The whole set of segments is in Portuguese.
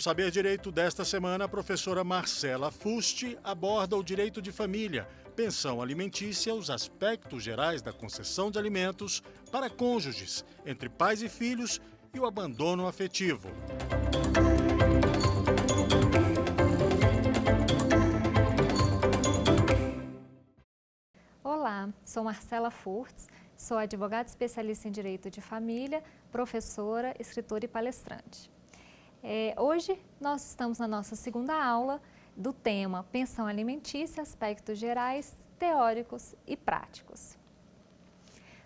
Saber Direito desta semana, a professora Marcela Fusti aborda o direito de família, pensão alimentícia, os aspectos gerais da concessão de alimentos para cônjuges, entre pais e filhos e o abandono afetivo. Olá, sou Marcela Furtz, sou advogada especialista em Direito de Família, professora, escritora e palestrante. Hoje nós estamos na nossa segunda aula do tema Pensão Alimentícia, aspectos gerais, teóricos e práticos.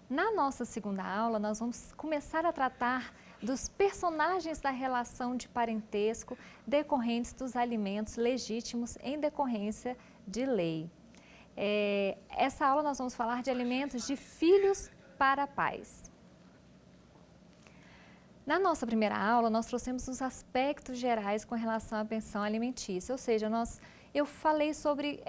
Na nossa segunda aula nós vamos começar a tratar dos personagens da relação de parentesco decorrentes dos alimentos legítimos em decorrência de lei. Essa aula nós vamos falar de alimentos de filhos para pais. Na nossa primeira aula, nós trouxemos os aspectos gerais com relação à pensão alimentícia, ou seja, eu falei sobre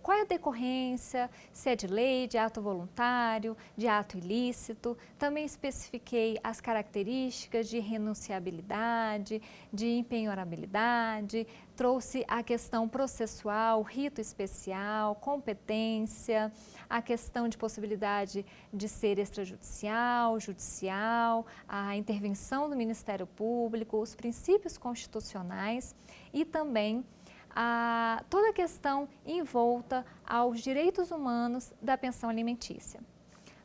qual é a decorrência, se é de lei, de ato voluntário, de ato ilícito. Também especifiquei as características de renunciabilidade, de empenhorabilidade, trouxe a questão processual, rito especial, competência, a questão de possibilidade de ser extrajudicial, judicial, a intervenção do Ministério Público, os princípios constitucionais e também toda a questão envolta aos direitos humanos da pensão alimentícia.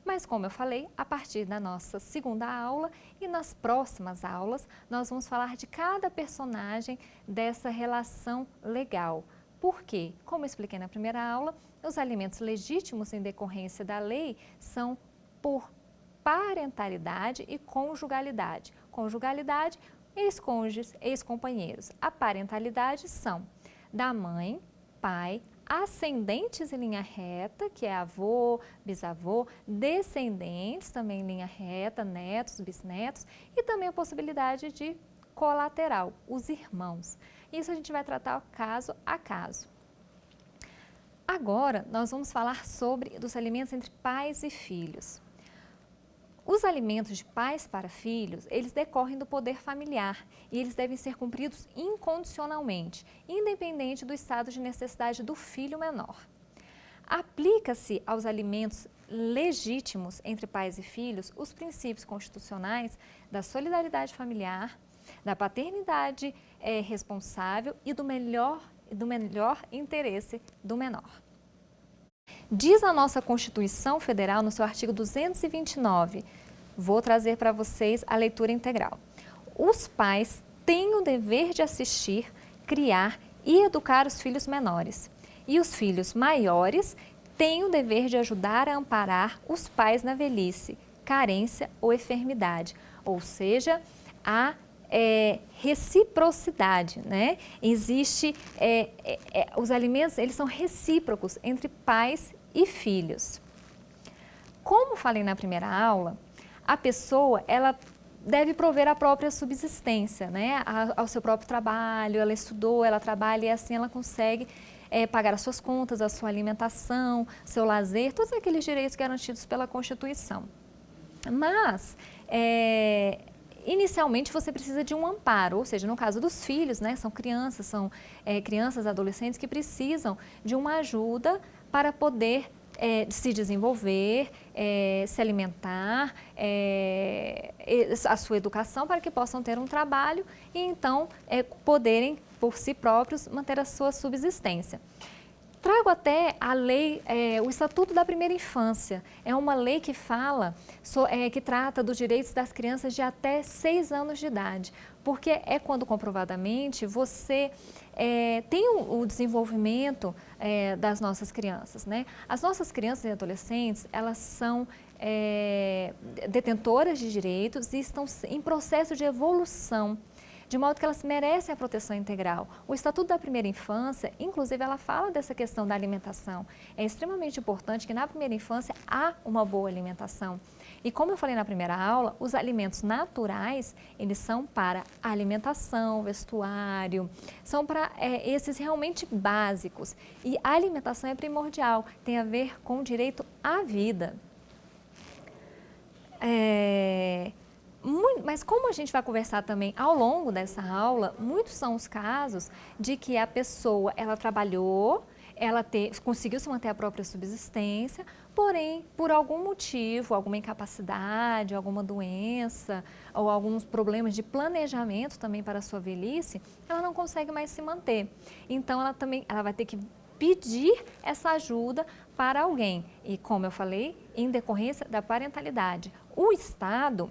Mas, como eu falei, a partir da nossa segunda aula e nas próximas aulas, nós vamos falar de cada personagem dessa relação legal. Por quê? Como eu expliquei na primeira aula, os alimentos legítimos em decorrência da lei são por parentalidade e conjugalidade. Conjugalidade, ex-cônjuges, ex-companheiros. A parentalidade são da mãe, pai, ascendentes em linha reta, que é avô, bisavô, descendentes também em linha reta, netos, bisnetos, e também a possibilidade de colateral, os irmãos. Isso a gente vai tratar caso a caso. Agora, nós vamos falar sobre os alimentos entre pais e filhos. Os alimentos de pais para filhos, eles decorrem do poder familiar e eles devem ser cumpridos incondicionalmente, independente do estado de necessidade do filho menor. Aplica-se aos alimentos legítimos entre pais e filhos os princípios constitucionais da solidariedade familiar, da paternidade responsável e do melhor interesse do menor. Diz a nossa Constituição Federal, no seu artigo 229, vou trazer para vocês a leitura integral. Os pais têm o dever de assistir, criar e educar os filhos menores. E os filhos maiores têm o dever de ajudar a amparar os pais na velhice, carência ou enfermidade. Ou seja, a reciprocidade, né? Os alimentos, eles são recíprocos entre pais e filhos. Como falei na primeira aula, a pessoa, ela deve prover a própria subsistência, né? Ao seu próprio trabalho, ela estudou, ela trabalha e assim ela consegue pagar as suas contas, a sua alimentação, seu lazer, todos aqueles direitos garantidos pela Constituição. Mas, inicialmente você precisa de um amparo, ou seja, no caso dos filhos, né, são crianças, adolescentes que precisam de uma ajuda para poder se desenvolver, se alimentar, a sua educação para que possam ter um trabalho e então poderem por si próprios manter a sua subsistência. Trago até a lei, o Estatuto da Primeira Infância. É uma lei que fala, que trata dos direitos das crianças de até 6 anos de idade, porque é quando comprovadamente você tem o desenvolvimento das nossas crianças, né? As nossas crianças e adolescentes, elas são detentoras de direitos e estão em processo de evolução, de modo que elas merecem a proteção integral. O Estatuto da Primeira Infância, inclusive, ela fala dessa questão da alimentação. É extremamente importante que na primeira infância há uma boa alimentação. E como eu falei na primeira aula, os alimentos naturais, eles são para alimentação, vestuário, são para esses realmente básicos. E a alimentação é primordial, tem a ver com o direito à vida. Mas como a gente vai conversar também ao longo dessa aula, muitos são os casos de que a pessoa, ela trabalhou, conseguiu se manter a própria subsistência, porém, por algum motivo, alguma incapacidade, alguma doença ou alguns problemas de planejamento também para a sua velhice, ela não consegue mais se manter. Então, ela vai ter que pedir essa ajuda para alguém. E como eu falei, em decorrência da parentalidade. O Estado,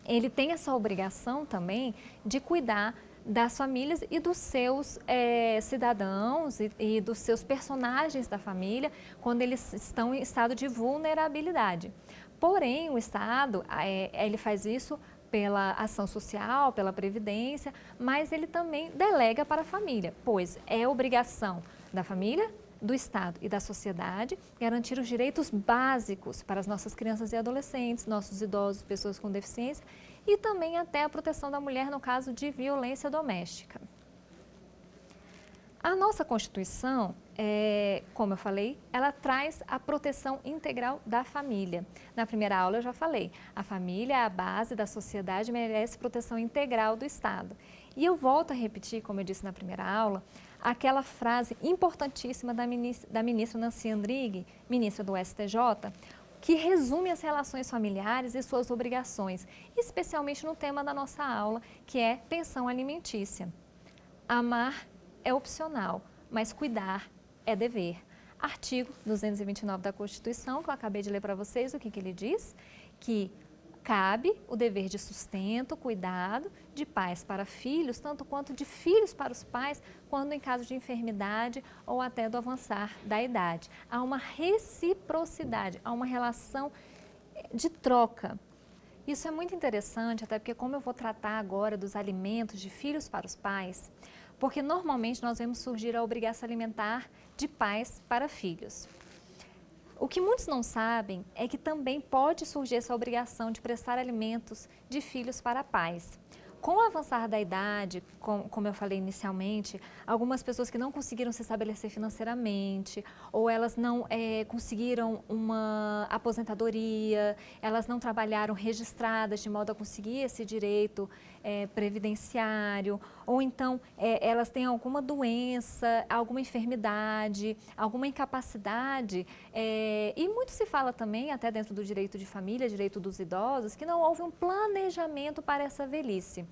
ele tem essa obrigação também de cuidar das famílias e dos seus cidadãos e dos seus personagens da família quando eles estão em estado de vulnerabilidade. Porém, o Estado, ele faz isso pela ação social, pela previdência, mas ele também delega para a família, pois é obrigação da família, do Estado e da sociedade garantir os direitos básicos para as nossas crianças e adolescentes, nossos idosos, pessoas com deficiência e também até a proteção da mulher no caso de violência doméstica. A nossa Constituição, como eu falei, ela traz a proteção integral da família. Na primeira aula eu já falei, a família é a base da sociedade e merece proteção integral do Estado. E eu volto a repetir, como eu disse na primeira aula, aquela frase importantíssima da ministra Nancy Andrighi, ministra do STJ, que resume as relações familiares e suas obrigações, especialmente no tema da nossa aula, que é pensão alimentícia. Amar é opcional, mas cuidar é dever. Artigo 229 da Constituição, que eu acabei de ler para vocês, o que ele diz? Que cabe o dever de sustento, cuidado de pais para filhos, tanto quanto de filhos para os pais, quando em caso de enfermidade ou até do avançar da idade. Há uma reciprocidade, há uma relação de troca. Isso é muito interessante, até porque como eu vou tratar agora dos alimentos de filhos para os pais, porque normalmente nós vemos surgir a obrigação alimentar de pais para filhos. O que muitos não sabem é que também pode surgir essa obrigação de prestar alimentos de filhos para pais. Com o avançar da idade, como eu falei inicialmente, algumas pessoas que não conseguiram se estabelecer financeiramente, ou elas não conseguiram uma aposentadoria, elas não trabalharam registradas de modo a conseguir esse direito previdenciário, ou então elas têm alguma doença, alguma enfermidade, alguma incapacidade, e muito se fala também, até dentro do direito de família, direito dos idosos, que não houve um planejamento para essa velhice.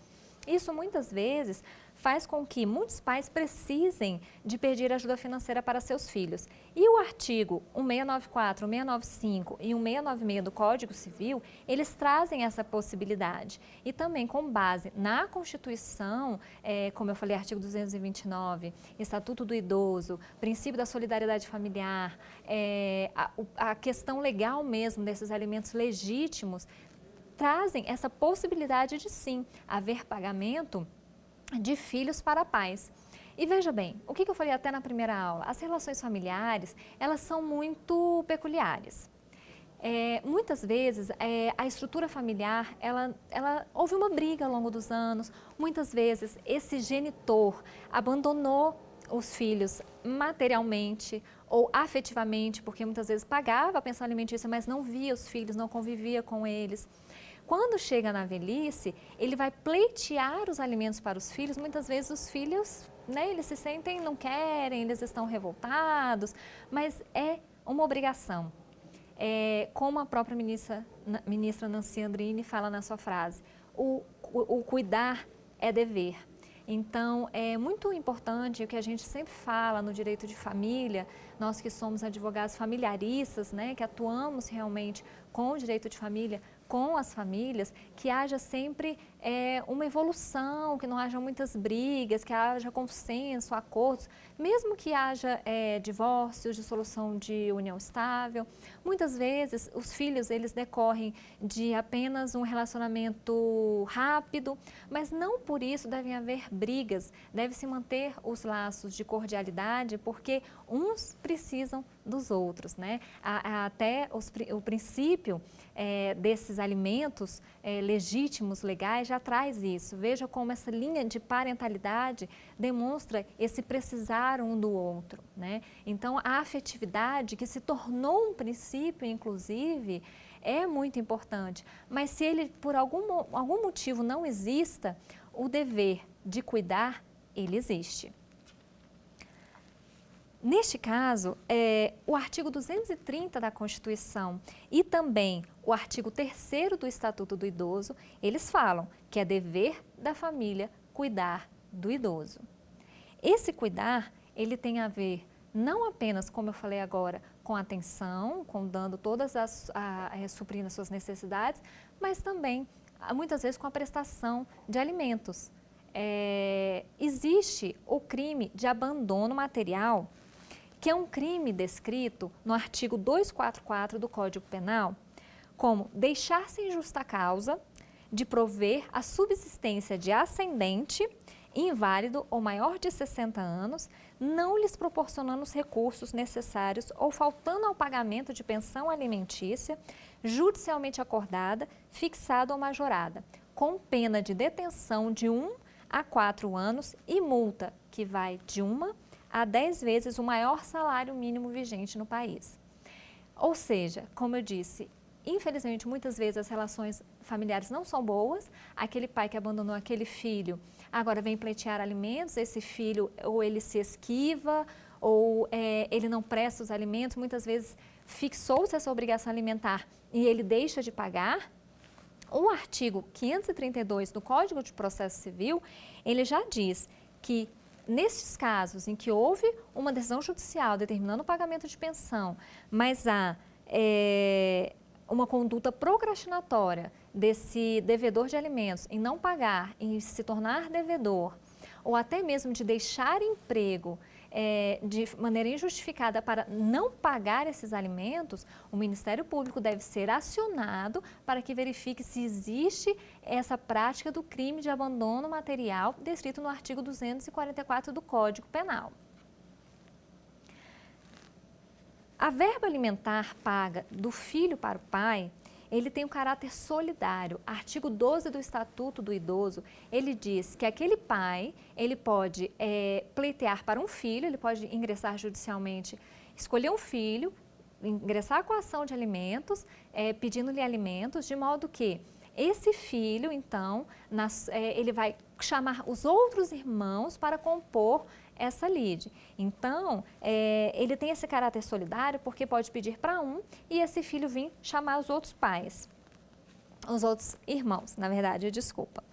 Isso muitas vezes faz com que muitos pais precisem de pedir ajuda financeira para seus filhos. E o artigo 1694, 1695 e 1696 do Código Civil, eles trazem essa possibilidade. E também com base na Constituição, como eu falei, artigo 229, Estatuto do Idoso, princípio da solidariedade familiar, a questão legal mesmo desses alimentos legítimos, trazem essa possibilidade de sim haver pagamento de filhos para pais. E veja bem, o que eu falei até na primeira aula, as relações familiares, elas são muito peculiares. Muitas vezes a estrutura familiar, houve uma briga ao longo dos anos, muitas vezes esse genitor abandonou os filhos materialmente ou afetivamente, porque muitas vezes pagava a pensão alimentícia, mas não via os filhos, não convivia com eles. Quando chega na velhice, ele vai pleitear os alimentos para os filhos, muitas vezes os filhos, eles se sentem, não querem, eles estão revoltados, mas é uma obrigação. Como a própria ministra Nancy Andrighi fala na sua frase, o cuidar é dever. Então, é muito importante o que a gente sempre fala no direito de família, nós que somos advogados familiaristas, que atuamos realmente com o direito de família, com as famílias, que haja sempre uma evolução, que não haja muitas brigas, que haja consenso, acordos, mesmo que haja divórcios, dissolução de união estável. Muitas vezes os filhos eles decorrem de apenas um relacionamento rápido, mas não por isso devem haver brigas, deve-se manter os laços de cordialidade, porque uns precisam dos outros, Até o princípio desses alimentos legítimos, legais, já traz isso. Veja como essa linha de parentalidade demonstra esse precisar um do outro, Então, a afetividade, que se tornou um princípio, inclusive, é muito importante, mas se ele por algum motivo não exista, o dever de cuidar, ele existe. Neste caso, o artigo 230 da Constituição e também o artigo 3º do Estatuto do Idoso, eles falam que é dever da família cuidar do idoso. Esse cuidar, ele tem a ver não apenas, como eu falei agora, com atenção, com dando todas suprindo as suas necessidades, mas também, muitas vezes, com a prestação de alimentos. Existe o crime de abandono material, que é um crime descrito no artigo 244 do Código Penal, como deixar sem justa causa de prover a subsistência de ascendente, inválido ou maior de 60 anos, não lhes proporcionando os recursos necessários ou faltando ao pagamento de pensão alimentícia, judicialmente acordada, fixada ou majorada, com pena de detenção de 1 a 4 anos e multa que vai de 1 a 10 vezes o maior salário mínimo vigente no país. Ou seja, como eu disse, infelizmente, muitas vezes as relações familiares não são boas, aquele pai que abandonou aquele filho agora vem pleitear alimentos, esse filho ou ele se esquiva ou ele não presta os alimentos, muitas vezes fixou-se essa obrigação alimentar e ele deixa de pagar. O artigo 532 do Código de Processo Civil, ele já diz que nesses casos em que houve uma decisão judicial determinando o pagamento de pensão, mas há uma conduta procrastinatória desse devedor de alimentos em não pagar, em se tornar devedor, ou até mesmo de deixar emprego de maneira injustificada para não pagar esses alimentos, o Ministério Público deve ser acionado para que verifique se existe essa prática do crime de abandono material descrito no artigo 244 do Código Penal. A verba alimentar paga do filho para o pai, ele tem um caráter solidário. Artigo 12 do Estatuto do Idoso, ele diz que aquele pai, ele pode pleitear para um filho, ele pode ingressar judicialmente, escolher um filho, ingressar com a ação de alimentos, pedindo-lhe alimentos, de modo que esse filho, então, ele vai chamar os outros irmãos para compor essa lide. Então, ele tem esse caráter solidário porque pode pedir para um e esse filho vir chamar os outros pais, os outros irmãos, na verdade, desculpa.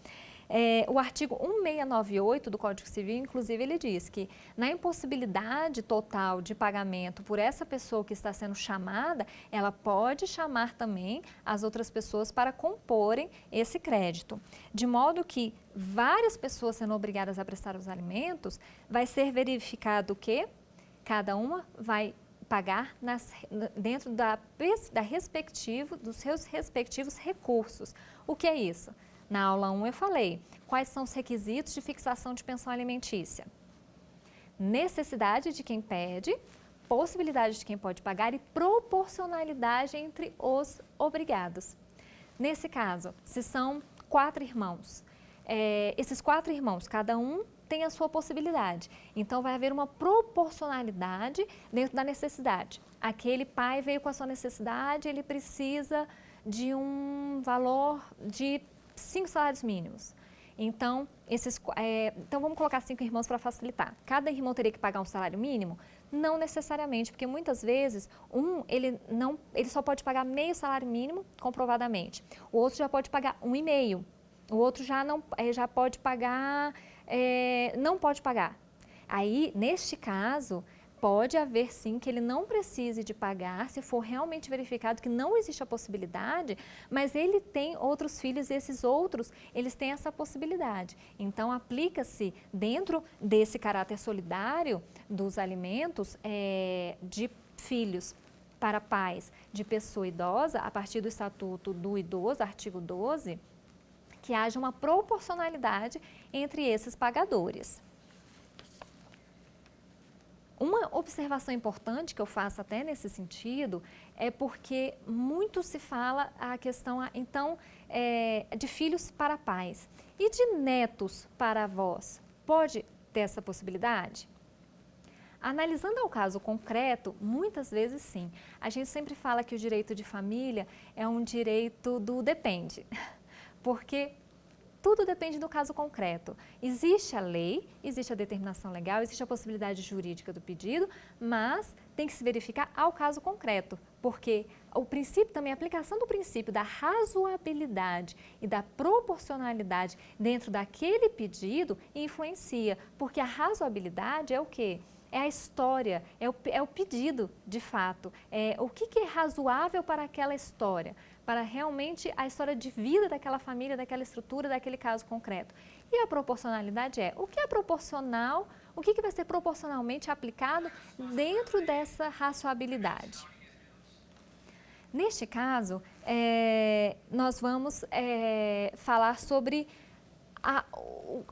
O artigo 1698 do Código Civil, inclusive, ele diz que na impossibilidade total de pagamento por essa pessoa que está sendo chamada, ela pode chamar também as outras pessoas para comporem esse crédito. De modo que várias pessoas sendo obrigadas a prestar os alimentos, vai ser verificado que cada uma vai pagar dentro dos seus respectivos recursos. O que é isso? Na aula 1 eu falei, quais são os requisitos de fixação de pensão alimentícia? Necessidade de quem pede, possibilidade de quem pode pagar e proporcionalidade entre os obrigados. Nesse caso, se são 4 irmãos, esses 4 irmãos, cada um tem a sua possibilidade. Então, vai haver uma proporcionalidade dentro da necessidade. Aquele pai veio com a sua necessidade, ele precisa de um valor de 5 salários mínimos. Então, então vamos colocar 5 irmãos para facilitar. Cada irmão teria que pagar um salário mínimo? Não necessariamente, porque muitas vezes ele só pode pagar meio salário mínimo, comprovadamente. O outro já pode pagar 1,5. O outro já pode pagar, não pode pagar. Aí, neste caso, pode haver sim que ele não precise de pagar se for realmente verificado que não existe a possibilidade, mas ele tem outros filhos e esses outros, eles têm essa possibilidade. Então, aplica-se dentro desse caráter solidário dos alimentos de filhos para pais de pessoa idosa, a partir do Estatuto do Idoso, artigo 12, que haja uma proporcionalidade entre esses pagadores. Uma observação importante que eu faço até nesse sentido é porque muito se fala a questão, então, de filhos para pais. E de netos para avós? Pode ter essa possibilidade? Analisando ao caso concreto, muitas vezes sim. A gente sempre fala que o direito de família é um direito do depende, porque tudo depende do caso concreto. Existe a lei, existe a determinação legal, existe a possibilidade jurídica do pedido, mas tem que se verificar ao caso concreto, porque o princípio também, a aplicação do princípio da razoabilidade e da proporcionalidade dentro daquele pedido influencia, porque a razoabilidade é o quê? É a história, é o pedido, de fato. O que é razoável para aquela história? Para realmente a história de vida daquela família, daquela estrutura, daquele caso concreto. E a proporcionalidade é o que é proporcional, o que vai ser proporcionalmente aplicado dentro dessa razoabilidade. Neste caso, nós vamos falar sobre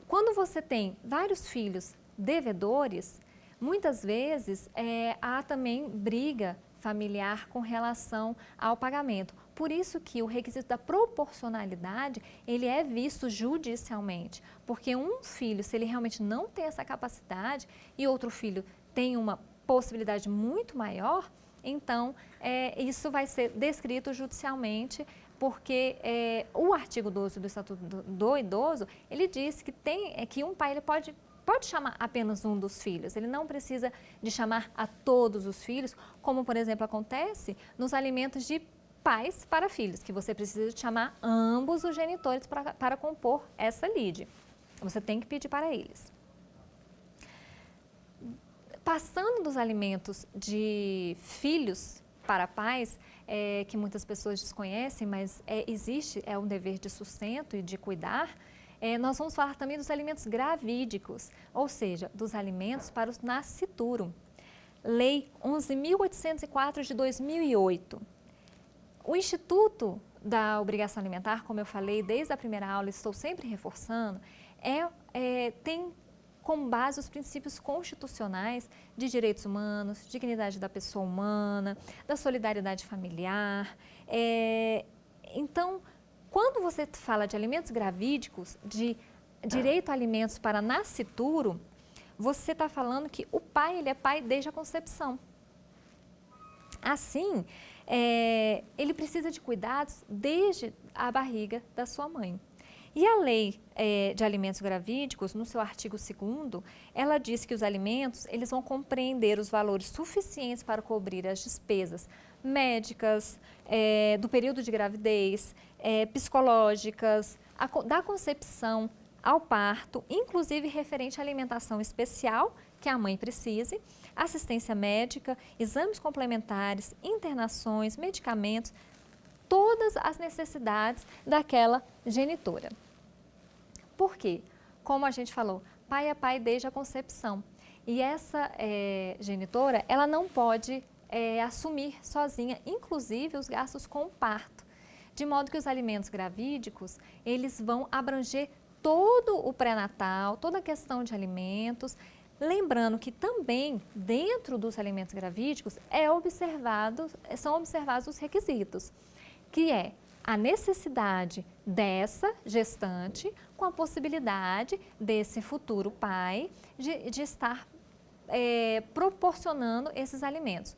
quando você tem vários filhos devedores, muitas vezes há também briga familiar com relação ao pagamento. Por isso que o requisito da proporcionalidade, ele é visto judicialmente, porque um filho, se ele realmente não tem essa capacidade e outro filho tem uma possibilidade muito maior, então isso vai ser descrito judicialmente, porque o artigo 12 do Estatuto do Idoso, ele diz que um pai ele pode chamar apenas um dos filhos, ele não precisa de chamar a todos os filhos, como, por exemplo, acontece nos alimentos de pais para filhos, que você precisa de chamar ambos os genitores para compor essa lide. Você tem que pedir para eles. Passando dos alimentos de filhos para pais, que muitas pessoas desconhecem, mas existe, é um dever de sustento e de cuidar, nós vamos falar também dos alimentos gravídicos, ou seja, dos alimentos para o nascituro. Lei 11.804 de 2008. O Instituto da Obrigação Alimentar, como eu falei desde a primeira aula, estou sempre reforçando, tem como base os princípios constitucionais de direitos humanos, dignidade da pessoa humana, da solidariedade familiar. Então, quando você fala de alimentos gravídicos, de direito a alimentos para nascituro, você está falando que o pai, ele é pai desde a concepção. Assim, ele precisa de cuidados desde a barriga da sua mãe. E a lei de alimentos gravídicos, no seu artigo 2º, ela diz que os alimentos, eles vão compreender os valores suficientes para cobrir as despesas médicas, do período de gravidez, psicológicas, da concepção ao parto, inclusive referente à alimentação especial que a mãe precise, assistência médica, exames complementares, internações, medicamentos, todas as necessidades daquela genitora. Por quê? Como a gente falou, pai é pai desde a concepção. E essa genitora, ela não pode assumir sozinha, inclusive os gastos com o parto. De modo que os alimentos gravídicos, eles vão abranger todo o pré-natal, toda a questão de alimentos. Lembrando que também, dentro dos alimentos gravídicos, são observados os requisitos, que é a necessidade dessa gestante com a possibilidade desse futuro pai de estar proporcionando esses alimentos.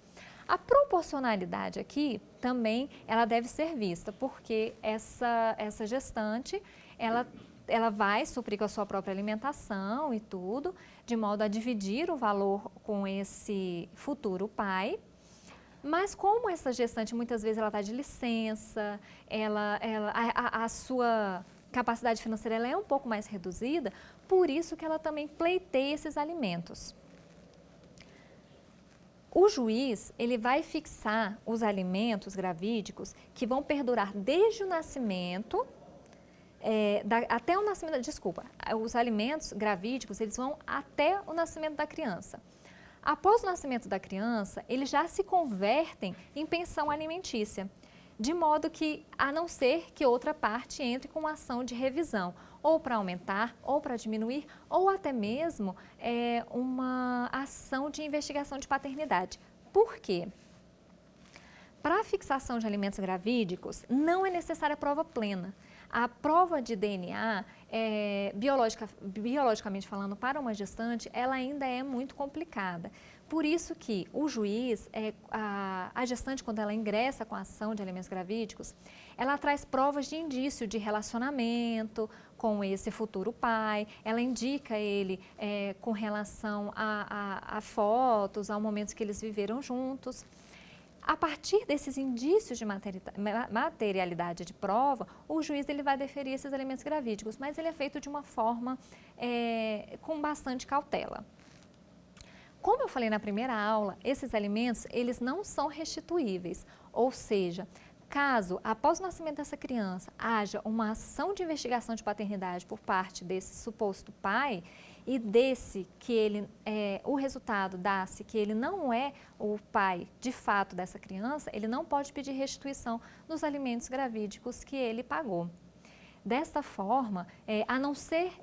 A proporcionalidade aqui também ela deve ser vista, porque essa gestante, ela vai suprir com a sua própria alimentação e tudo, de modo a dividir o valor com esse futuro pai. Mas como essa gestante muitas vezes ela está de licença, a sua capacidade financeira ela é um pouco mais reduzida, por isso que ela também pleiteia esses alimentos. O juiz, ele vai fixar os alimentos gravídicos que vão perdurar desde o nascimento, até o nascimento, os alimentos gravídicos, eles vão até o nascimento da criança. Após o nascimento da criança, eles já se convertem em pensão alimentícia, de modo que, a não ser que outra parte entre com uma ação de revisão, ou para aumentar, ou para diminuir, ou até mesmo uma ação de investigação de paternidade. Por quê? Para a fixação de alimentos gravídicos, não é necessária a prova plena. A prova de DNA, biologicamente falando, para uma gestante, ela ainda é muito complicada, Por isso que o juiz, a gestante, quando ela ingressa com a ação de alimentos gravídicos, ela traz provas de indício de relacionamento com esse futuro pai, ela indica ele com relação a fotos, a momentos que eles viveram juntos. A partir desses indícios de materialidade de prova, o juiz ele vai deferir esses alimentos gravídicos, mas ele é feito de uma forma com bastante cautela. Como eu falei na primeira aula, esses alimentos, eles não são restituíveis, ou seja, caso após o nascimento dessa criança haja uma ação de investigação de paternidade por parte desse suposto pai e desse que ele, o resultado dá-se que ele não é o pai de fato dessa criança, ele não pode pedir restituição dos alimentos gravídicos que ele pagou. Desta forma, a não ser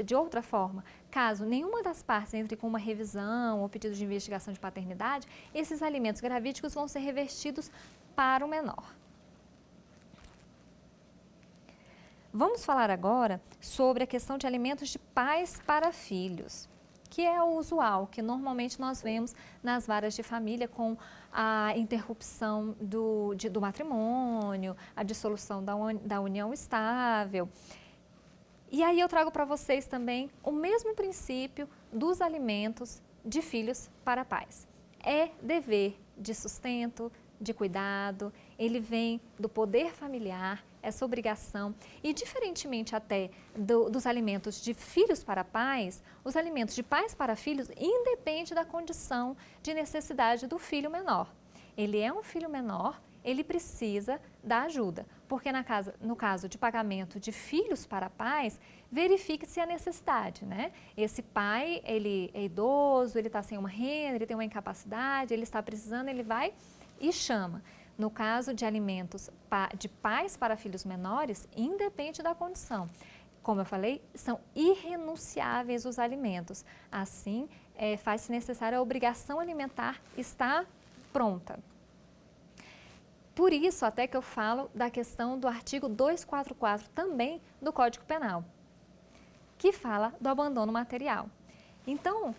de outra forma, caso nenhuma das partes entre com uma revisão ou pedido de investigação de paternidade, esses alimentos gravídicos vão ser revertidos para o menor. Vamos falar agora sobre a questão de alimentos de pais para filhos, que é o usual, que normalmente nós vemos nas varas de família com a interrupção do matrimônio, a dissolução da união estável. E aí eu trago para vocês também o mesmo princípio dos alimentos de filhos para pais. É dever de sustento, de cuidado, ele vem do poder familiar, essa obrigação. E diferentemente até dos alimentos de filhos para pais, os alimentos de pais para filhos independe da condição de necessidade do filho menor. Ele é um filho menor, ele precisa da ajuda, porque no caso de pagamento de filhos para pais, verifique-se a necessidade, né? Esse pai, ele é idoso, ele está sem uma renda, ele tem uma incapacidade, ele está precisando, ele vai e chama. No caso de alimentos de pais para filhos menores, independe da condição. Como eu falei, são irrenunciáveis os alimentos. Assim, faz-se necessária a obrigação alimentar estar pronta. Por isso, até que eu falo da questão do artigo 244 também do Código Penal, que fala do abandono material. Então,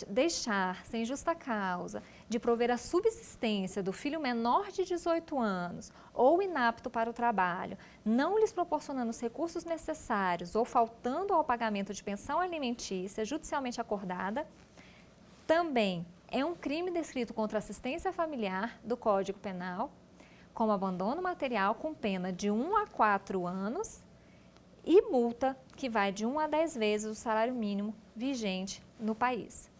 deixar sem justa causa de prover a subsistência do filho menor de 18 anos ou inapto para o trabalho, não lhes proporcionando os recursos necessários ou faltando ao pagamento de pensão alimentícia judicialmente acordada, também é um crime descrito contra a assistência familiar do Código Penal, como abandono material com pena de 1 a 4 anos e multa que vai de 1 a 10 vezes o salário mínimo vigente no país.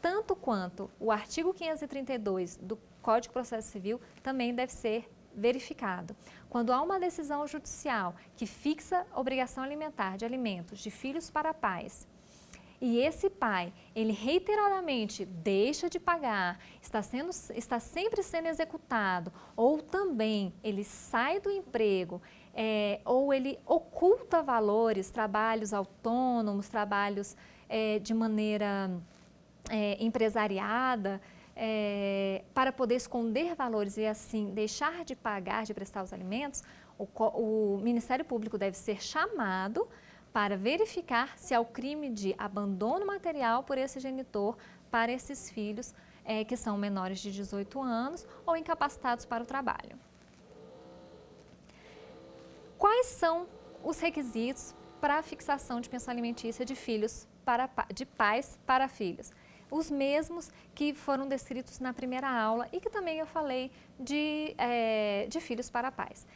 Tanto quanto o artigo 532 do Código de Processo Civil também deve ser verificado. Quando há uma decisão judicial que fixa obrigação alimentar de alimentos de filhos para pais, e esse pai, ele reiteradamente deixa de pagar, está sempre sendo executado, ou também ele sai do emprego, ou ele oculta valores, trabalhos autônomos, trabalhos de maneira empresariada, para poder esconder valores e assim deixar de pagar, de prestar os alimentos, o Ministério Público deve ser chamado para verificar se há o crime de abandono material por esse genitor para esses filhos que são menores de 18 anos ou incapacitados para o trabalho. Quais são os requisitos para a fixação de pensão alimentícia de de pais para filhos? Os mesmos que foram descritos na primeira aula e que também eu falei de filhos para pais.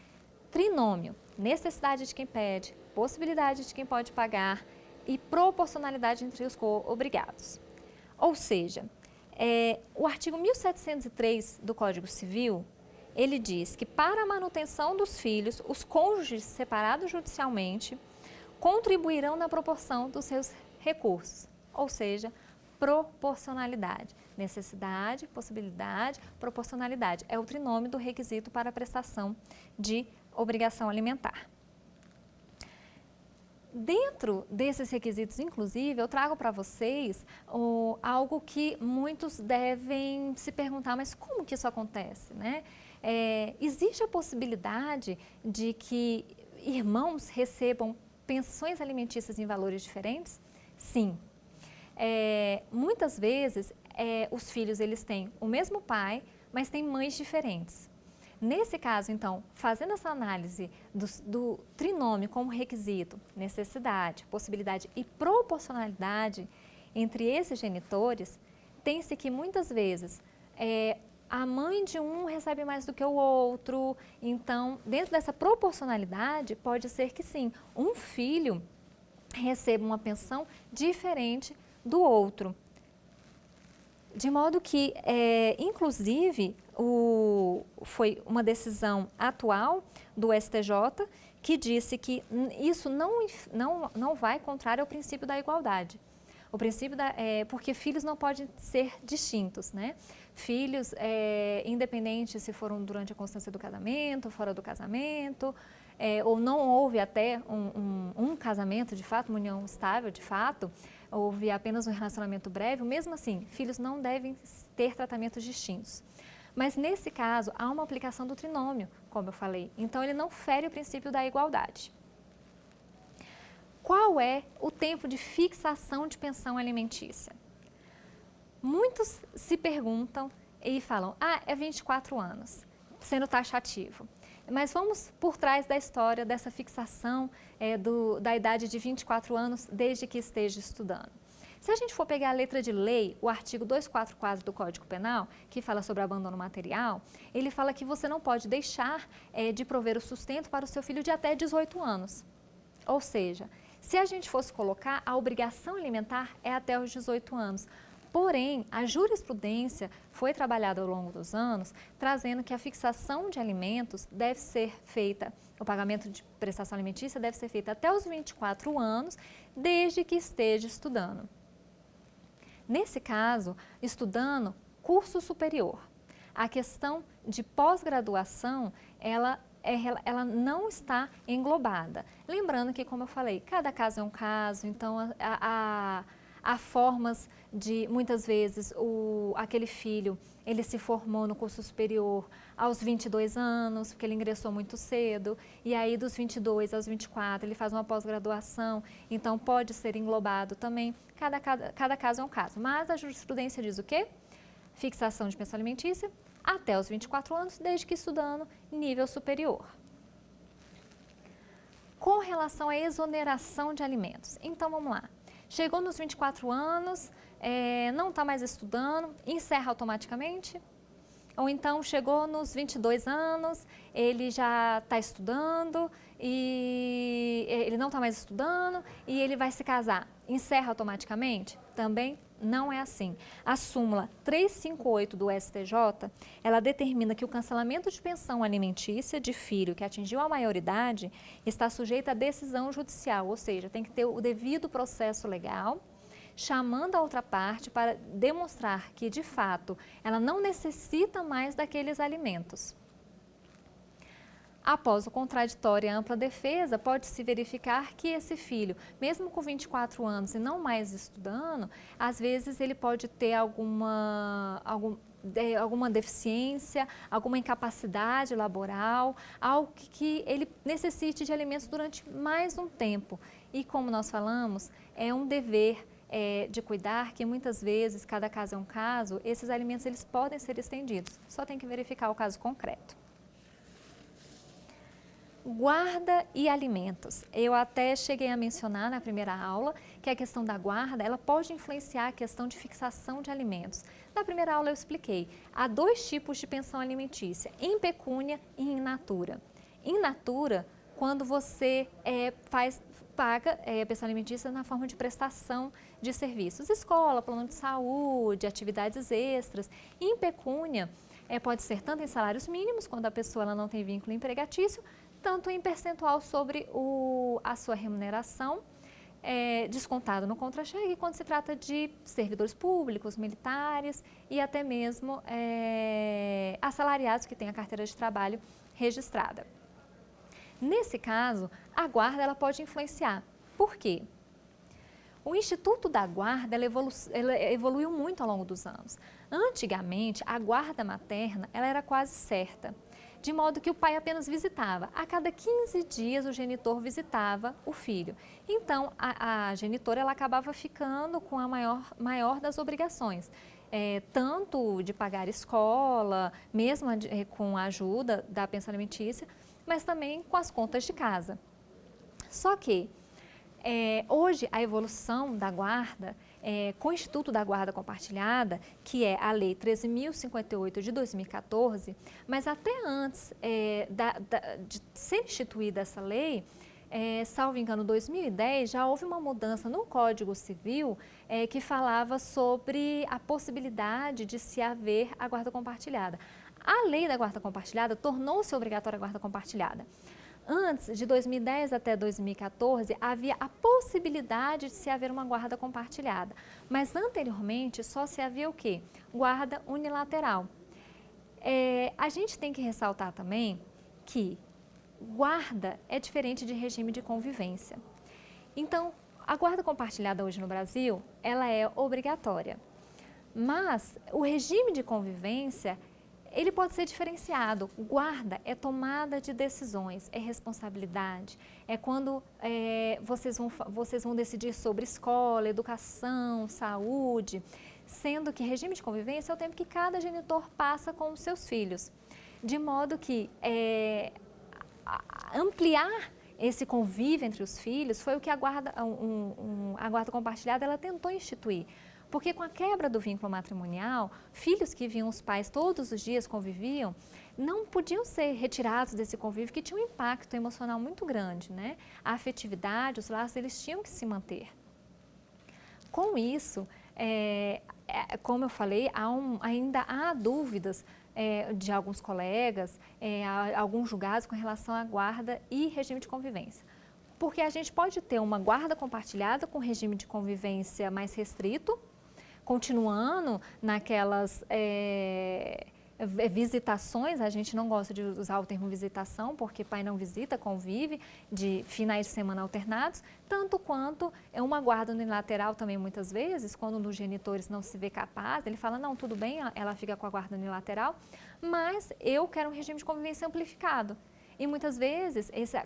Trinômio, necessidade de quem pede, possibilidade de quem pode pagar e proporcionalidade entre os co-obrigados. Ou seja, o artigo 1703 do Código Civil, ele diz que para a manutenção dos filhos, os cônjuges separados judicialmente contribuirão na proporção dos seus recursos, ou seja, proporcionalidade. Necessidade, possibilidade, proporcionalidade. É o trinômio do requisito para a prestação de obrigação alimentar. Dentro desses requisitos, inclusive, eu trago para vocês algo que muitos devem se perguntar, mas como que isso acontece, né? Existe a possibilidade de que irmãos recebam pensões alimentícias em valores diferentes? Sim. muitas vezes os filhos eles têm o mesmo pai, mas têm mães diferentes. Nesse caso, então, fazendo essa análise do trinômio como requisito, necessidade, possibilidade e proporcionalidade entre esses genitores, tem-se que muitas vezes a mãe de um recebe mais do que o outro, então, dentro dessa proporcionalidade, pode ser que sim, um filho receba uma pensão diferente do outro. De modo que, inclusive, foi uma decisão atual do STJ que disse que isso não vai contrário ao princípio da igualdade. O princípio porque filhos não podem ser distintos, né? Filhos, independente se foram durante a constância do casamento, fora do casamento, ou não houve até um casamento de fato, uma união estável de fato, houve apenas um relacionamento breve, mesmo assim, filhos não devem ter tratamentos distintos. Mas nesse caso, há uma aplicação do trinômio, como eu falei, então ele não fere o princípio da igualdade. Qual é o tempo de fixação de pensão alimentícia? Muitos se perguntam e falam, é 24 anos, sendo taxativo. Mas vamos por trás da história dessa fixação da idade de 24 anos desde que esteja estudando. Se a gente for pegar a letra de lei, o artigo 244 do Código Penal, que fala sobre abandono material, ele fala que você não pode deixar de prover o sustento para o seu filho de até 18 anos. Ou seja, se a gente fosse colocar, a obrigação alimentar é até os 18 anos. Porém, a jurisprudência foi trabalhada ao longo dos anos, trazendo que a fixação de alimentos deve ser feita, o pagamento de prestação alimentícia deve ser feito até os 24 anos, desde que esteja estudando. Nesse caso, estudando curso superior. A questão de pós-graduação, ela não está englobada. Lembrando que, como eu falei, cada caso é um caso, então há formas de, muitas vezes, aquele filho, ele se formou no curso superior aos 22 anos, porque ele ingressou muito cedo, e aí dos 22 aos 24 ele faz uma pós-graduação, então pode ser englobado também, cada caso é um caso. Mas a jurisprudência diz o quê? Fixação de pensão alimentícia até os 24 anos, desde que estudando nível superior. Com relação à exoneração de alimentos, então vamos lá. Chegou nos 24 anos, não está mais estudando, encerra automaticamente? Ou então chegou nos 22 anos, ele já está estudando e ele não está mais estudando e ele vai se casar, encerra automaticamente? Também não é assim. A súmula 358 do STJ, ela determina que o cancelamento de pensão alimentícia de filho que atingiu a maioridade está sujeito à decisão judicial, ou seja, tem que ter o devido processo legal, chamando a outra parte para demonstrar que, de fato, ela não necessita mais daqueles alimentos. Após o contraditório e a ampla defesa, pode-se verificar que esse filho, mesmo com 24 anos e não mais estudando, às vezes ele pode ter alguma deficiência, alguma incapacidade laboral, algo que ele necessite de alimentos durante mais um tempo. E como nós falamos, é um dever de cuidar, que muitas vezes, cada caso é um caso, esses alimentos eles podem ser estendidos, só tem que verificar o caso concreto. Guarda e alimentos. Eu até cheguei a mencionar na primeira aula que a questão da guarda, ela pode influenciar a questão de fixação de alimentos. Na primeira aula eu expliquei, há dois tipos de pensão alimentícia, in pecúnia e in natura. In natura, quando você paga a pensão alimentícia na forma de prestação de serviços, escola, plano de saúde, atividades extras. In pecúnia, pode ser tanto em salários mínimos, quando a pessoa ela não tem vínculo empregatício, tanto em percentual sobre a sua remuneração, descontado no contra-cheque, quando se trata de servidores públicos, militares e até mesmo assalariados que têm a carteira de trabalho registrada. Nesse caso, a guarda ela pode influenciar. Por quê? O Instituto da Guarda ela evoluiu muito ao longo dos anos. Antigamente, a guarda materna ela era quase certa. de modo que o pai apenas visitava. A cada 15 dias o genitor visitava o filho. Então, a genitora ela acabava ficando com a maior das obrigações. Tanto de pagar escola, mesmo com a ajuda da pensão alimentícia, mas também com as contas de casa. Só que hoje a evolução da guarda, com o Instituto da Guarda Compartilhada, que é a Lei 13.058 de 2014, mas até antes de ser instituída essa lei, salvo engano, em 2010, já houve uma mudança no Código Civil que falava sobre a possibilidade de se haver a guarda compartilhada. A lei da guarda compartilhada tornou-se obrigatória a guarda compartilhada. Antes, de 2010 até 2014, havia a possibilidade de se haver uma guarda compartilhada, mas anteriormente só se havia o quê? Guarda unilateral. A gente tem que ressaltar também que guarda é diferente de regime de convivência. Então, a guarda compartilhada hoje no Brasil, ela é obrigatória, mas o regime de convivência ele pode ser diferenciado. Guarda é tomada de decisões, é responsabilidade, é quando vocês vão decidir sobre escola, educação, saúde, sendo que regime de convivência é o tempo que cada genitor passa com os seus filhos, de modo que ampliar esse convívio entre os filhos foi o que a guarda compartilhada ela tentou instituir. Porque com a quebra do vínculo matrimonial, filhos que viam os pais todos os dias, conviviam, não podiam ser retirados desse convívio que tinha um impacto emocional muito grande, né? A afetividade, os laços, eles tinham que se manter. Com isso, como eu falei, ainda há dúvidas de alguns colegas, alguns julgados com relação à guarda e regime de convivência. Porque a gente pode ter uma guarda compartilhada com regime de convivência mais restrito, continuando naquelas visitações, a gente não gosta de usar o termo visitação, porque pai não visita, convive, de finais de semana alternados, tanto quanto uma guarda unilateral também muitas vezes, quando um dos genitores não se vê capaz, ele fala, não, tudo bem, ela fica com a guarda unilateral, mas eu quero um regime de convivência amplificado. E muitas vezes, esse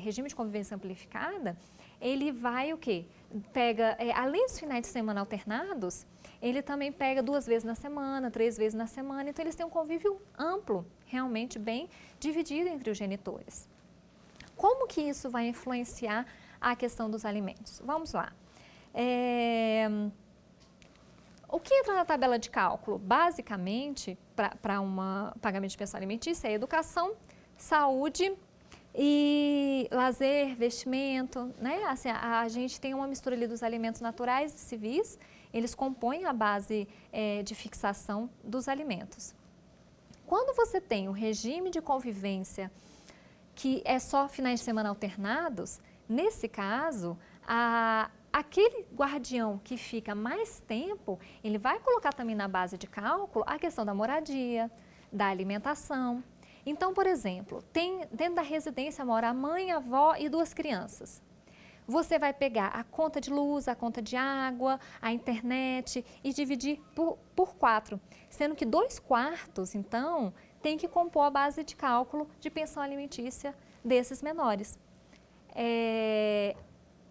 regime de convivência amplificada, ele vai o quê? Pega, além dos finais de semana alternados, ele também pega 2 vezes na semana, 3 vezes na semana, então eles têm um convívio amplo, realmente bem dividido entre os genitores. Como que isso vai influenciar a questão dos alimentos? Vamos lá. O que entra na tabela de cálculo? Basicamente, para um pagamento de pensão alimentícia, é educação, saúde e lazer, vestimento, né? Assim, a gente tem uma mistura ali dos alimentos naturais e civis, eles compõem a base de fixação dos alimentos. Quando você tem um regime de convivência que é só finais de semana alternados, nesse caso, aquele guardião que fica mais tempo, ele vai colocar também na base de cálculo a questão da moradia, da alimentação. Então, por exemplo, dentro da residência mora a mãe, a avó e 2 crianças. Você vai pegar a conta de luz, a conta de água, a internet e dividir por 4, sendo que 2/4, então, tem que compor a base de cálculo de pensão alimentícia desses menores.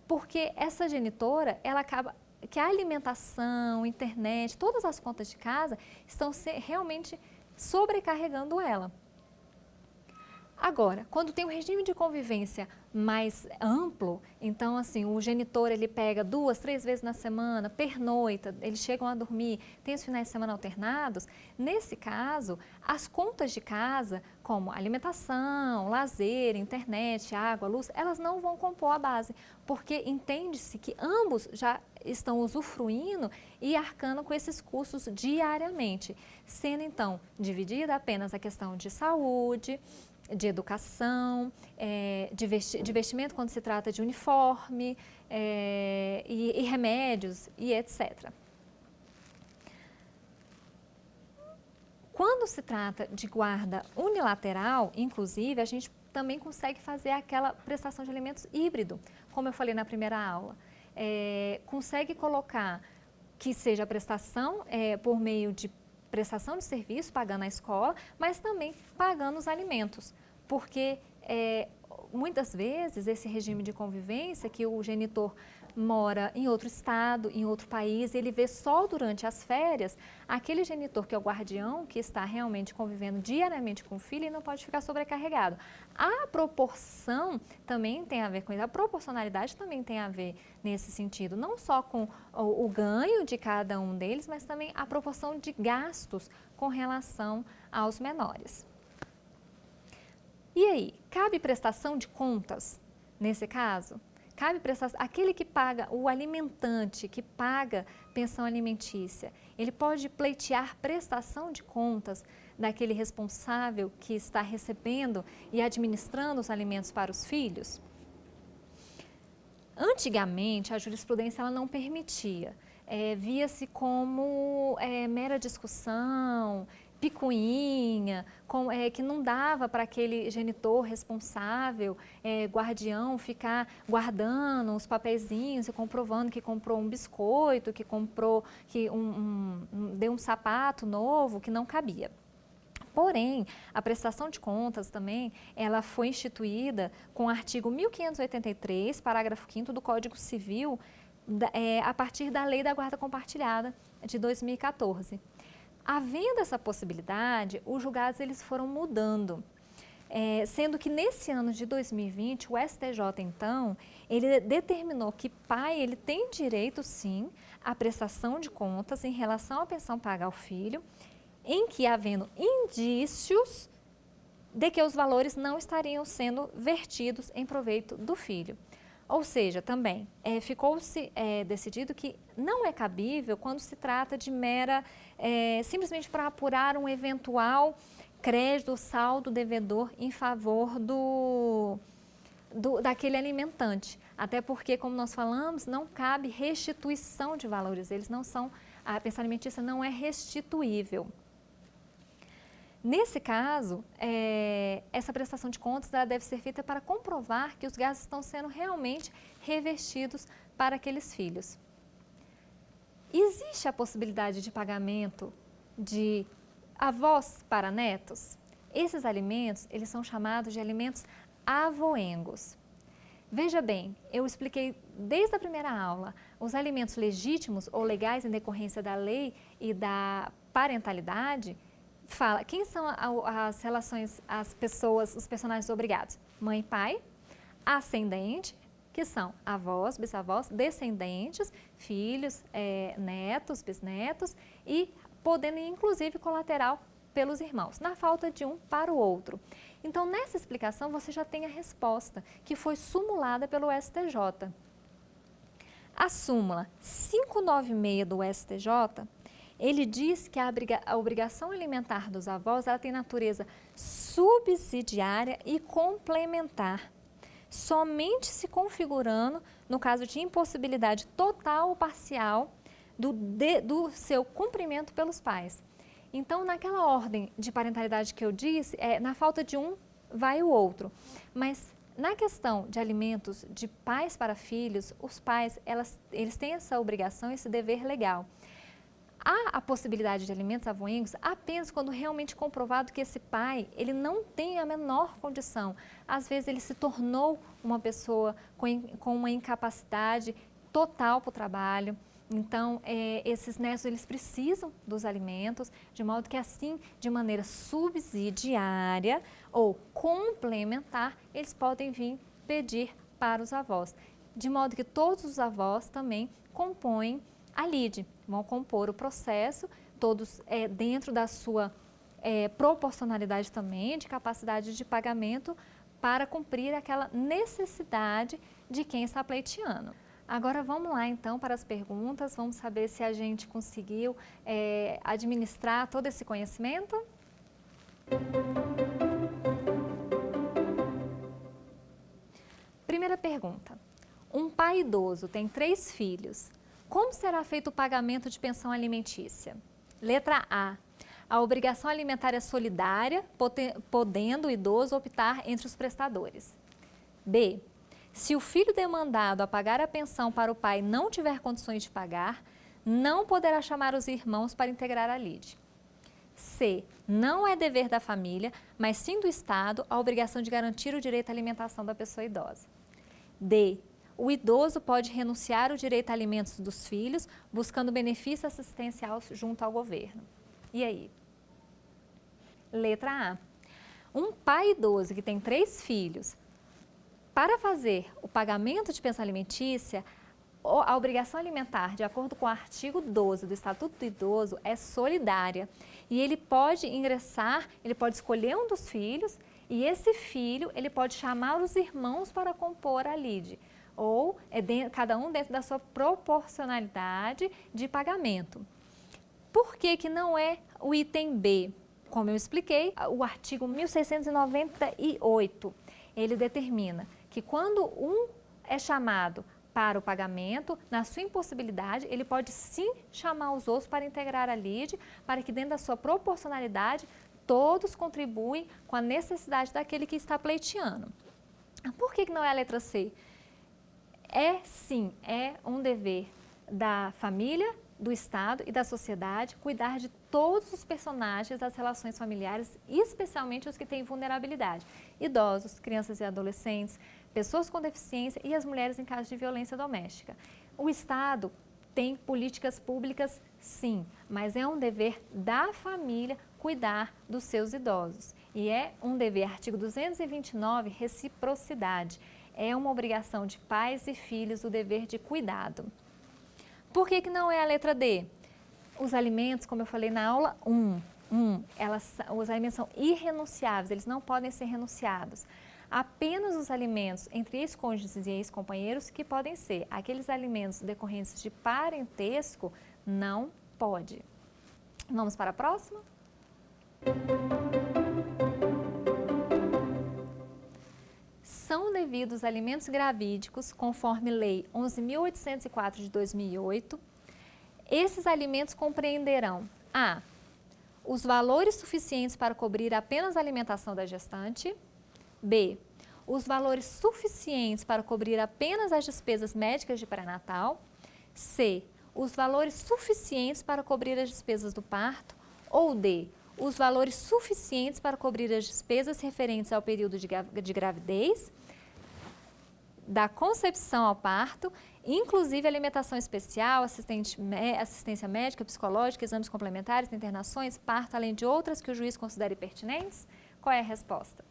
Porque essa genitora, ela acaba que a alimentação, internet, todas as contas de casa estão realmente sobrecarregando ela. Agora, quando tem um regime de convivência mais amplo, então assim, o genitor ele pega 2, 3 vezes na semana, pernoita, eles chegam a dormir, tem os finais de semana alternados, nesse caso, as contas de casa, como alimentação, lazer, internet, água, luz, elas não vão compor a base, porque entende-se que ambos já estão usufruindo e arcando com esses custos diariamente, sendo então dividida apenas a questão de saúde, de educação, de vestimento quando se trata de uniforme e remédios e etc. Quando se trata de guarda unilateral, inclusive, a gente também consegue fazer aquela prestação de alimentos híbrido, como eu falei na primeira aula. Consegue colocar que seja a prestação por meio de prestação de serviço, pagando a escola, mas também pagando os alimentos, porque muitas vezes esse regime de convivência que o genitor mora em outro estado, em outro país, ele vê só durante as férias, aquele genitor que é o guardião, que está realmente convivendo diariamente com o filho, e não pode ficar sobrecarregado. A proporção também tem a ver com isso, a proporcionalidade também tem a ver nesse sentido, não só com o ganho de cada um deles, mas também a proporção de gastos com relação aos menores. E aí, cabe prestação de contas nesse caso? Cabe prestação, aquele que paga, o alimentante, que paga pensão alimentícia, ele pode pleitear prestação de contas daquele responsável que está recebendo e administrando os alimentos para os filhos? Antigamente, a jurisprudência ela não permitia, via-se como mera discussão, picuinha, que não dava para aquele genitor responsável, guardião, ficar guardando os papeizinhos e comprovando que comprou um biscoito, que comprou, deu um sapato novo, que não cabia. Porém, a prestação de contas também, ela foi instituída com o artigo 1583, parágrafo 5º do Código Civil, a partir da Lei da Guarda Compartilhada de 2014. Havendo essa possibilidade, os julgados eles foram mudando, sendo que nesse ano de 2020, o STJ, então, ele determinou que pai ele tem direito, sim, à prestação de contas em relação à pensão paga ao filho, em que havendo indícios de que os valores não estariam sendo vertidos em proveito do filho. Ou seja, também ficou-se decidido que não é cabível quando se trata de simplesmente para apurar um eventual crédito, saldo devedor em favor daquele alimentante. Até porque, como nós falamos, não cabe restituição de valores, a pensão alimentícia não é restituível. Nesse caso, essa prestação de contas ela deve ser feita para comprovar que os gastos estão sendo realmente revestidos para aqueles filhos. Existe a possibilidade de pagamento de avós para netos? Esses alimentos, eles são chamados de alimentos avoengos. Veja bem, eu expliquei desde a primeira aula, os alimentos legítimos ou legais em decorrência da lei e da parentalidade, fala quem são as relações, as pessoas, os personagens obrigados? Mãe e pai, ascendente, que são avós, bisavós, descendentes, filhos, netos, bisnetos e podendo inclusive colateral pelos irmãos, na falta de um para o outro. Então, nessa explicação, você já tem a resposta, que foi sumulada pelo STJ. A súmula 596 do STJ, ele diz que a obrigação alimentar dos avós ela tem natureza subsidiária e complementar, somente se configurando no caso de impossibilidade total ou parcial do seu cumprimento pelos pais. Então, naquela ordem de parentalidade que eu disse, na falta de um, vai o outro. Mas na questão de alimentos de pais para filhos, os pais, eles têm essa obrigação, esse dever legal. Há a possibilidade de alimentos avoengos apenas quando realmente comprovado que esse pai, ele não tem a menor condição. Às vezes ele se tornou uma pessoa com uma incapacidade total para o trabalho. Então, esses netos, eles precisam dos alimentos, de modo que assim, de maneira subsidiária ou complementar, eles podem vir pedir para os avós. De modo que todos os avós também compõem a lide, vão compor o processo, todos dentro da sua proporcionalidade também, de capacidade de pagamento, para cumprir aquela necessidade de quem está pleiteando. Agora vamos lá então para as perguntas, vamos saber se a gente conseguiu administrar todo esse conhecimento. Primeira pergunta, um pai idoso tem 3 filhos, como será feito o pagamento de pensão alimentícia? Letra A. A obrigação alimentar é solidária, podendo o idoso optar entre os prestadores. B. Se o filho demandado a pagar a pensão para o pai não tiver condições de pagar, não poderá chamar os irmãos para integrar a lide. C. Não é dever da família, mas sim do Estado, a obrigação de garantir o direito à alimentação da pessoa idosa. D. O idoso pode renunciar ao direito a alimentos dos filhos, buscando benefício assistencial junto ao governo. E aí? Letra A. Um pai idoso que tem 3 filhos, para fazer o pagamento de pensão alimentícia, a obrigação alimentar, de acordo com o artigo 12 do Estatuto do Idoso, é solidária. E ele pode ingressar, ele pode escolher um dos filhos e esse filho, ele pode chamar os irmãos para compor a lide. Ou cada um dentro da sua proporcionalidade de pagamento. Por que que não é o item B? Como eu expliquei, o artigo 1698, ele determina que quando um é chamado para o pagamento, na sua impossibilidade, ele pode sim chamar os outros para integrar a lide, para que dentro da sua proporcionalidade, todos contribuem com a necessidade daquele que está pleiteando. Por que que não é a letra C? Sim, é um dever da família, do Estado e da sociedade cuidar de todos os personagens das relações familiares, especialmente os que têm vulnerabilidade. Idosos, crianças e adolescentes, pessoas com deficiência e as mulheres em caso de violência doméstica. O Estado tem políticas públicas, sim, mas é um dever da família cuidar dos seus idosos. E é um dever, artigo 229, reciprocidade. É uma obrigação de pais e filhos o dever de cuidado. Por que que não é a letra D? Os alimentos, como eu falei na aula 1, os alimentos são irrenunciáveis, eles não podem ser renunciados. Apenas os alimentos entre ex-cônjuges e ex-companheiros que podem ser. Aqueles alimentos decorrentes de parentesco, não pode. Vamos para a próxima? São devidos alimentos gravídicos, conforme Lei 11.804 de 2008. Esses alimentos compreenderão A. Os valores suficientes para cobrir apenas a alimentação da gestante. B. Os valores suficientes para cobrir apenas as despesas médicas de pré-natal. C. Os valores suficientes para cobrir as despesas do parto. Ou D. Os valores suficientes para cobrir as despesas referentes ao período de gravidez, da concepção ao parto, inclusive alimentação especial, assistência médica, psicológica, exames complementares, internações, parto, além de outras que o juiz considere pertinentes? Qual é a resposta?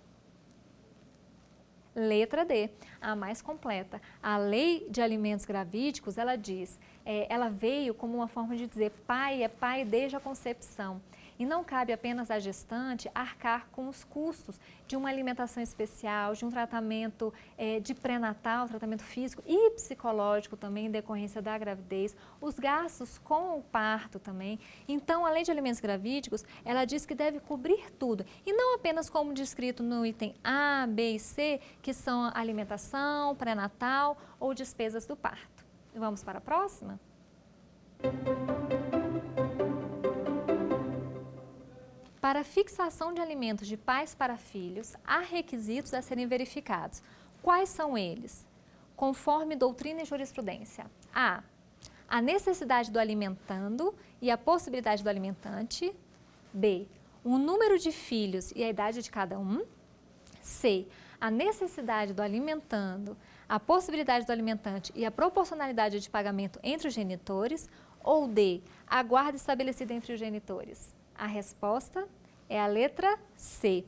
Letra D, a mais completa. A Lei de Alimentos Gravídicos, ela diz, ela veio como uma forma de dizer pai é pai desde a concepção. E não cabe apenas à gestante arcar com os custos de uma alimentação especial, de um tratamento de pré-natal, tratamento físico e psicológico também em decorrência da gravidez, os gastos com o parto também. Então, a Lei de Alimentos Gravídicos, ela diz que deve cobrir tudo. E não apenas como descrito no item A, B e C, que são alimentação, pré-natal ou despesas do parto. Vamos para a próxima? Para fixação de alimentos de pais para filhos, há requisitos a serem verificados. Quais são eles? Conforme doutrina e jurisprudência. A. A necessidade do alimentando e a possibilidade do alimentante. B. O número de filhos e a idade de cada um. C. A necessidade do alimentando, a possibilidade do alimentante e a proporcionalidade de pagamento entre os genitores. Ou D. A guarda estabelecida entre os genitores. A resposta é a letra C.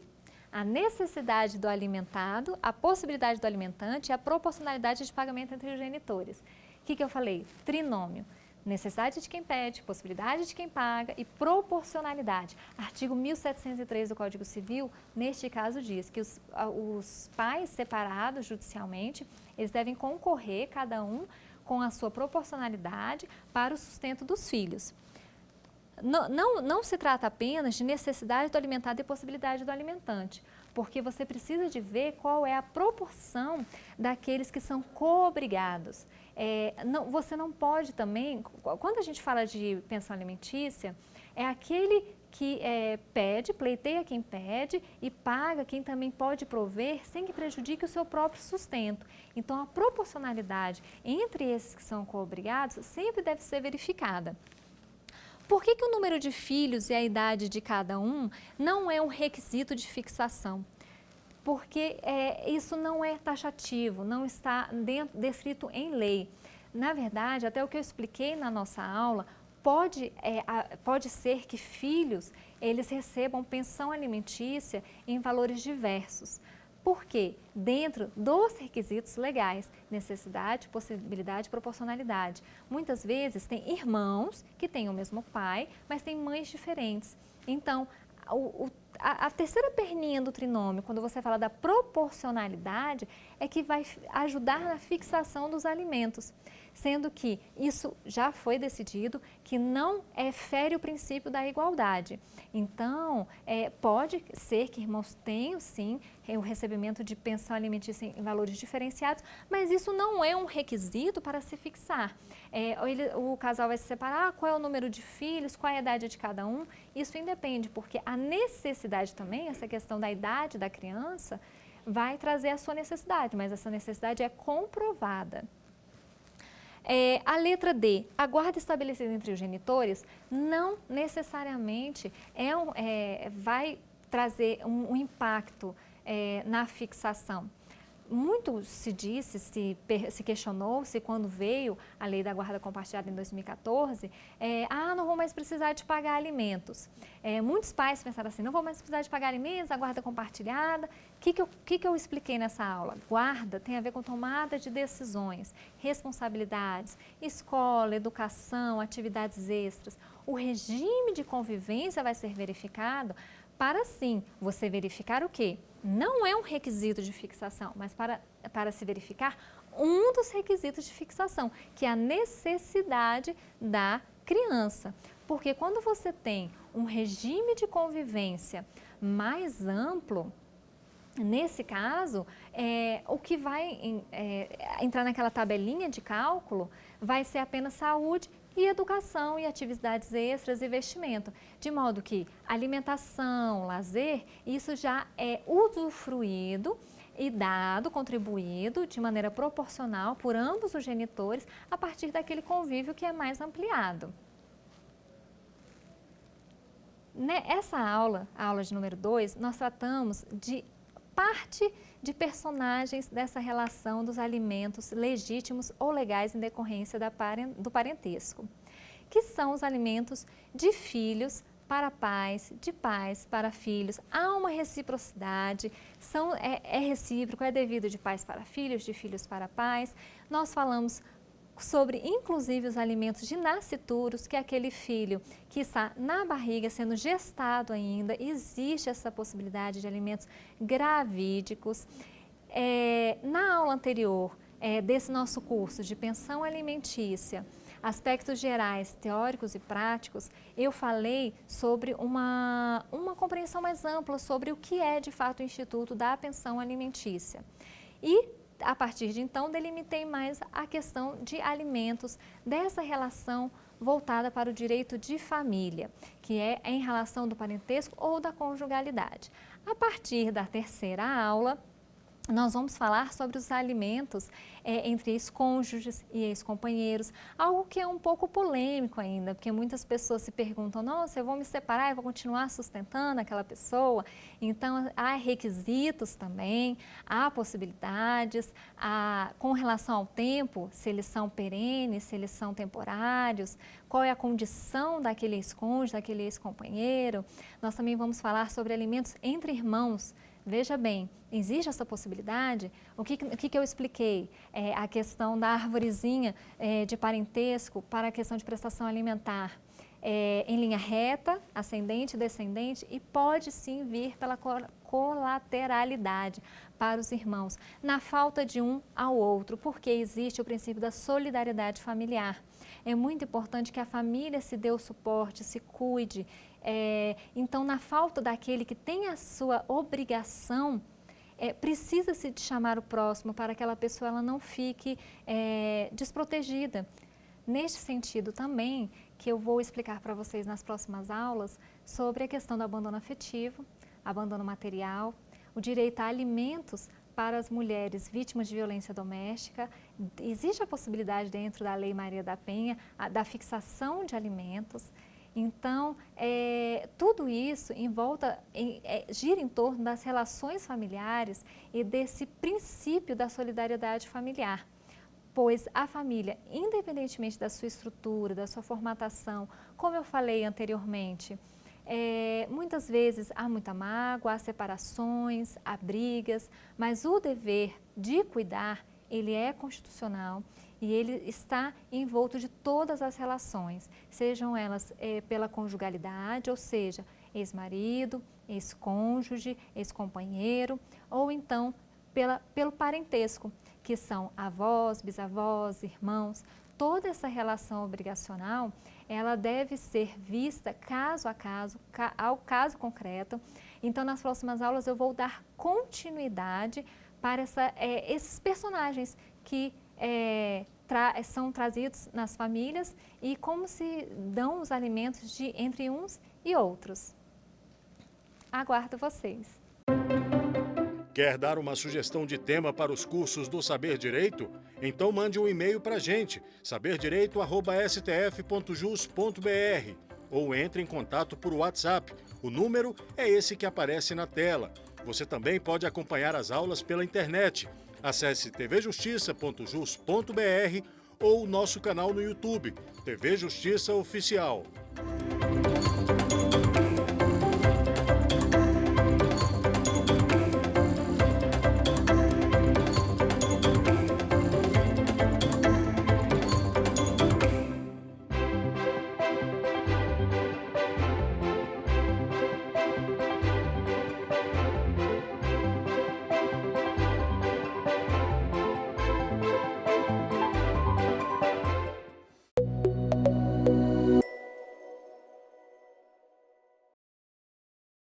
A necessidade do alimentado, a possibilidade do alimentante e a proporcionalidade de pagamento entre os genitores. O que eu falei? Trinômio. Necessidade de quem pede, possibilidade de quem paga e proporcionalidade. Artigo 1703 do Código Civil, neste caso, diz que os pais separados judicialmente, eles devem concorrer, cada um, com a sua proporcionalidade para o sustento dos filhos. Não se trata apenas de necessidade do alimentado e possibilidade do alimentante, porque você precisa de ver qual é a proporção daqueles que são coobrigados. Você não pode também, quando a gente fala de pensão alimentícia, é aquele que pede, pleiteia quem pede e paga quem também pode prover sem que prejudique o seu próprio sustento. Então, a proporcionalidade entre esses que são coobrigados sempre deve ser verificada. Por que que o número de filhos e a idade de cada um não é um requisito de fixação? Porque isso não é taxativo, não está descrito em lei. Na verdade, até o que eu expliquei na nossa aula, pode ser que filhos eles recebam pensão alimentícia em valores diversos. Por quê? Dentro dos requisitos legais, necessidade, possibilidade, proporcionalidade. Muitas vezes tem irmãos que têm o mesmo pai, mas têm mães diferentes. Então, a terceira perninha do trinômio, quando você fala da proporcionalidade, é que vai ajudar na fixação dos alimentos, sendo que isso já foi decidido que não fere o princípio da igualdade. Então, pode ser que irmãos tenham sim o recebimento de pensão alimentícia em valores diferenciados, mas isso não é um requisito para se fixar. O casal vai se separar, qual é o número de filhos, qual é a idade de cada um, isso independe, porque a necessidade também, essa questão da idade da criança, vai trazer a sua necessidade, mas essa necessidade é comprovada. A letra D, a guarda estabelecida entre os genitores, não necessariamente vai trazer um impacto na fixação. Muito se disse, se questionou-se quando veio a lei da guarda compartilhada em 2014, não vou mais precisar de pagar alimentos. Muitos pais pensaram assim, não vou mais precisar de pagar alimentos, a guarda compartilhada. O que eu expliquei nessa aula? Guarda tem a ver com tomada de decisões, responsabilidades, escola, educação, atividades extras. O regime de convivência vai ser verificado para, sim, você verificar o quê? Não é um requisito de fixação, mas para se verificar um dos requisitos de fixação, que é a necessidade da criança. Porque quando você tem um regime de convivência mais amplo, nesse caso, o que vai entrar naquela tabelinha de cálculo vai ser apenas saúde e educação e atividades extras e vestimento, de modo que alimentação, lazer, isso já é usufruído e dado, contribuído de maneira proporcional por ambos os genitores a partir daquele convívio que é mais ampliado. Essa aula, a aula de número 2, nós tratamos de parte de personagens dessa relação dos alimentos legítimos ou legais em decorrência do parentesco, que são os alimentos de filhos para pais, de pais para filhos. Há uma reciprocidade, é recíproco, é devido de pais para filhos, de filhos para pais. Nós falamos sobre, inclusive, os alimentos de nascituros, que é aquele filho que está na barriga, sendo gestado ainda, existe essa possibilidade de alimentos gravídicos. Na aula anterior desse nosso curso de pensão alimentícia, aspectos gerais, teóricos e práticos, eu falei sobre uma compreensão mais ampla sobre o que é, de fato, o Instituto da Pensão Alimentícia. E a partir de então, delimitei mais a questão de alimentos, dessa relação voltada para o direito de família, que é em relação do parentesco ou da conjugalidade. A partir da terceira aula, nós vamos falar sobre os alimentos entre ex-cônjuges e ex-companheiros, algo que é um pouco polêmico ainda, porque muitas pessoas se perguntam, nossa, eu vou me separar, eu vou continuar sustentando aquela pessoa? Então, há requisitos também, há possibilidades, com relação ao tempo, se eles são perenes, se eles são temporários, qual é a condição daquele ex-cônjuge, daquele ex-companheiro. Nós também vamos falar sobre alimentos entre irmãos. Veja bem, existe essa possibilidade? O que eu expliquei? A questão da arvorezinha de parentesco para a questão de prestação alimentar. Em linha reta, ascendente, descendente, e pode sim vir pela colateralidade para os irmãos, na falta de um ao outro, porque existe o princípio da solidariedade familiar. É muito importante que a família se dê o suporte, se cuide. Então, na falta daquele que tem a sua obrigação, precisa-se de chamar o próximo para que aquela pessoa ela não fique desprotegida. Neste sentido também, que eu vou explicar para vocês nas próximas aulas, sobre a questão do abandono afetivo, abandono material, o direito a alimentos para as mulheres vítimas de violência doméstica. Existe a possibilidade dentro da Lei Maria da Penha da fixação de alimentos. Então, tudo isso gira em torno das relações familiares e desse princípio da solidariedade familiar. Pois a família, independentemente da sua estrutura, da sua formatação, como eu falei anteriormente, muitas vezes há muita mágoa, há separações, há brigas, mas o dever de cuidar, ele é constitucional e ele está envolto de todas as relações, sejam elas pela conjugalidade, ou seja, ex-marido, ex-cônjuge, ex-companheiro, ou então pelo parentesco, que são avós, bisavós, irmãos. Toda essa relação obrigacional, ela deve ser vista caso a caso, ao caso concreto. Então, nas próximas aulas eu vou dar continuidade para esses personagens que são trazidos nas famílias e como se dão os alimentos entre uns e outros. Aguardo vocês! Quer dar uma sugestão de tema para os cursos do Saber Direito? Então mande um e-mail para a gente, saberdireito@stf.jus.br, ou entre em contato por WhatsApp. O número é esse que aparece na tela. Você também pode acompanhar as aulas pela internet. Acesse tvjustiça.jus.br ou nosso canal no YouTube, TV Justiça Oficial.